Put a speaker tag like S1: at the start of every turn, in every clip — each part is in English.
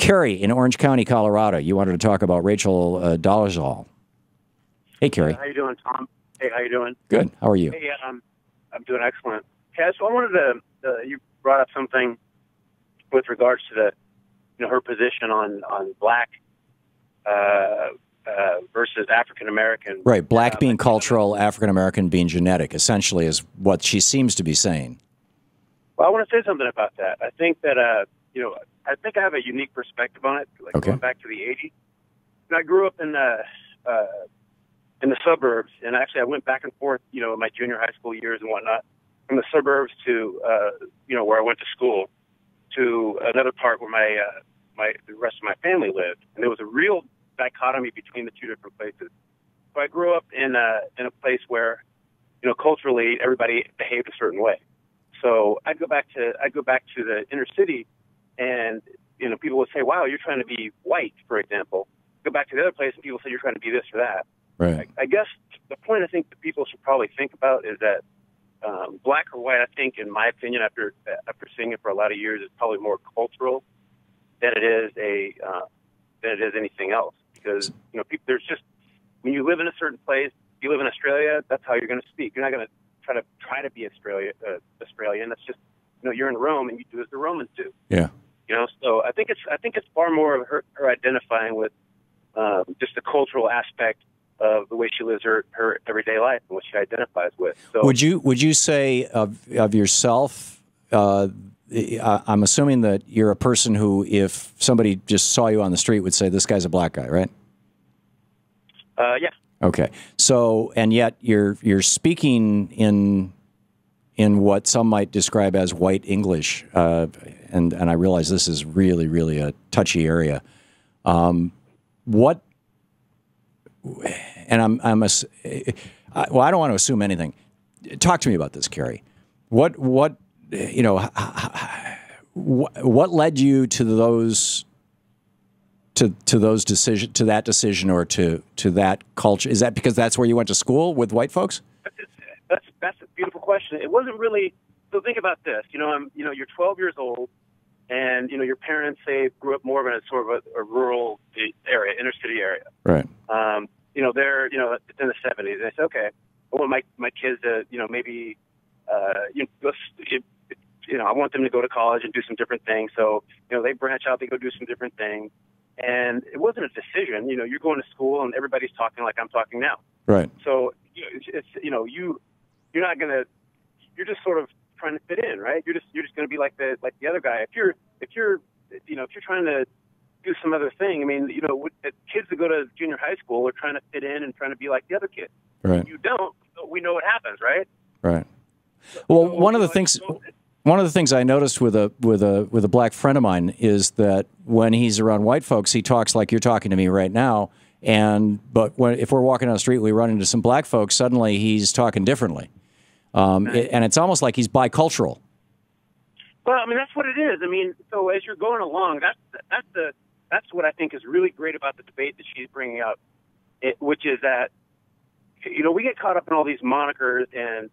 S1: Carrie in Orange County, Colorado. You wanted to talk about Rachel Dolezal. Hey, Carrie.
S2: How you doing, Tom? Hey, how you doing?
S1: Good. How are you?
S2: Hey, I'm doing excellent. Okay, so I wanted to, you brought up something with regards to her position on black versus African American.
S1: Right, black being cultural, African American being genetic, essentially, is what she seems to be saying.
S2: Well, I want to say something about that. I think that I think I have a unique perspective on it. Like going back to the '80s, and I grew up in the suburbs, and actually I went back and forth, in my junior high school years and whatnot, from the suburbs to where I went to school, to another part where the rest of my family lived, and there was a real dichotomy between the two different places. So I grew up in a place where, culturally everybody behaved a certain way. So I'd go back to the inner city, and people would say, "Wow, you're trying to be white," for example. Go back to the other place, and people say you're trying to be this or that.
S1: Right.
S2: I guess the point I think that people should probably think about is that black or white, I think, in my opinion, after seeing it for a lot of years, is probably more cultural than it is anything else. Because people, there's just, when you live in a certain place, you live in Australia, that's how you're going to speak. You're not going to try to be Australian. That's just, you're in Rome and you do as the Romans do.
S1: Yeah.
S2: So I think it's far more of her identifying with just the cultural aspect of the way she lives her everyday life and what she identifies with. So
S1: would you say of yourself? I'm assuming that you're a person who, if somebody just saw you on the street, would say, "This guy's a black guy," right?
S2: Yeah.
S1: Okay. So, and yet you're speaking in what some might describe as white English, and I realize this is really, really a touchy area. What? And I don't want to assume anything. Talk to me about this, Carrie. What led you to that decision, or to that culture? Is that because that's where you went to school with white folks?
S2: That's a beautiful question. It wasn't really. So think about this. You're 12 years old, and your parents grew up more of in a sort of a rural area, inner city area.
S1: Right.
S2: They're it's in the 70s. They say, okay, I want my kids to maybe I want them to go to college and do some different things. So they branch out, they go do some different things. And it wasn't a decision. You're going to school and everybody's talking like I'm talking now.
S1: Right.
S2: So you're not gonna. You're just sort of trying to fit in, right? You're just going to be like the other guy. If you're trying to do some other thing, I mean, kids that go to junior high school are trying to fit in and trying to be like the other kids.
S1: Right.
S2: If you don't, we know what happens, right?
S1: Right. Well, one of the things I noticed with a black friend of mine is that when he's around white folks, he talks like you're talking to me right now. But if we're walking down the street, we run into some black folks, suddenly he's talking differently. And it's almost like he's bicultural.
S2: Well, I mean, that's what it is. I mean, so as you're going along, that's what I think is really great about the debate that she's bringing up, which is that, we get caught up in all these monikers and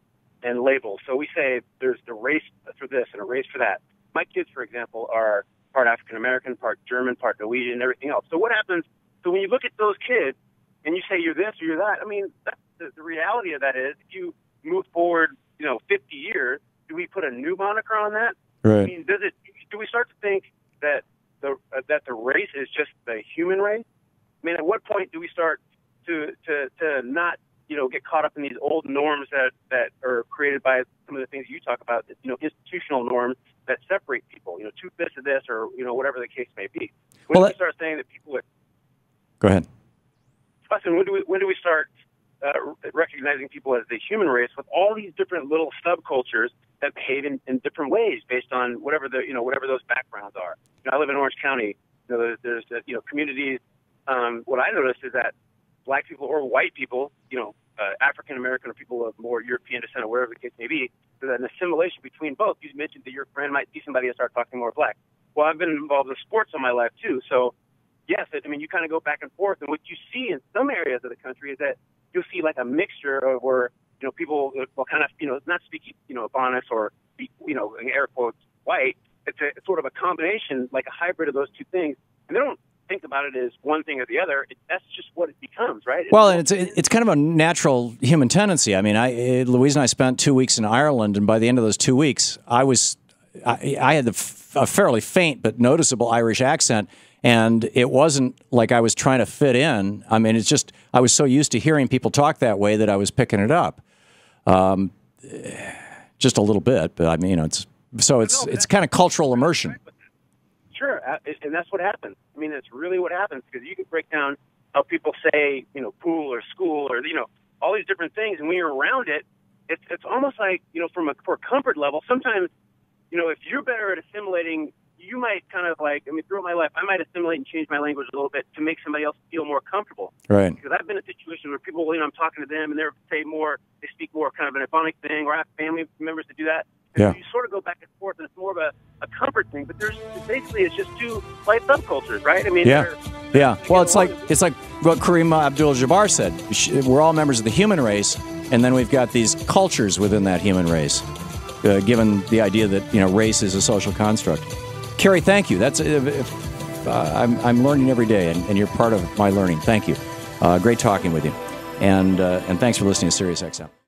S2: labels. So we say there's the race for this and a race for that. My kids, for example, are part African-American, part German, part Norwegian, and everything else. So what happens? So when you look at those kids and you say you're this or you're that, I mean, the reality of that is, if you move forward, 50 years, do we put a new moniker on that?
S1: Right.
S2: I mean, do we start to think that the race is just the human race? I mean, at what point do we start to not, get caught up in these old norms that are created by some of the things you talk about, institutional norms that separate people, two-fifths of this or, whatever the case may be. When do we start saying that people would...
S1: Go ahead.
S2: Listen, when do we start recognizing people as the human race with all these different little subcultures that behave in different ways based on whatever those backgrounds are? I live in Orange County. There's communities. What I noticed is that black people or white people, African American or people of more European descent or whatever the case may be, there's an assimilation between both. You mentioned that your friend might see somebody and start talking more black. Well, I've been involved in sports all my life too, so yes, you kind of go back and forth, and what you see in some areas of the country is that you'll see like a mixture of where, people will kind of, not speak, Ebonics or, in air quotes, white. It's sort of a combination, like a hybrid of those two things. and they don't think about it as one thing or the other. That's just what it becomes, right?
S1: Well, and it's kind of a natural human tendency. I mean, Louise and I spent 2 weeks in Ireland, and by the end of those 2 weeks, I had a fairly faint but noticeable Irish accent, and it wasn't like I was trying to fit in. I mean, it's just I was so used to hearing people talk that way that I was picking it up, just a little bit. But I mean, it's kind of cultural immersion.
S2: Sure, and that's what happens. I mean, that's really what happens, because you can break down how people say, pool or school or, all these different things. And when you're around it, it's almost like, for a comfort level, sometimes, if you're better at assimilating, you might kind of throughout my life, I might assimilate and change my language a little bit to make somebody else feel more comfortable.
S1: Right.
S2: Because I've been in a situation where people, I'm talking to them and they speak more kind of an Ebonic thing, or I have family members that do that.
S1: Yeah.
S2: You sort of go back and forth, and it's more of a comfort thing. But it's just two slight subcultures, right? I mean,
S1: yeah. Well, it's like what Kareem Abdul-Jabbar said. We're all members of the human race, and then we've got these cultures within that human race. Given the idea that race is a social construct. Kerry, thank you. That's I'm learning every day, and you're part of my learning. Thank you. Great talking with you, and thanks for listening to SiriusXM.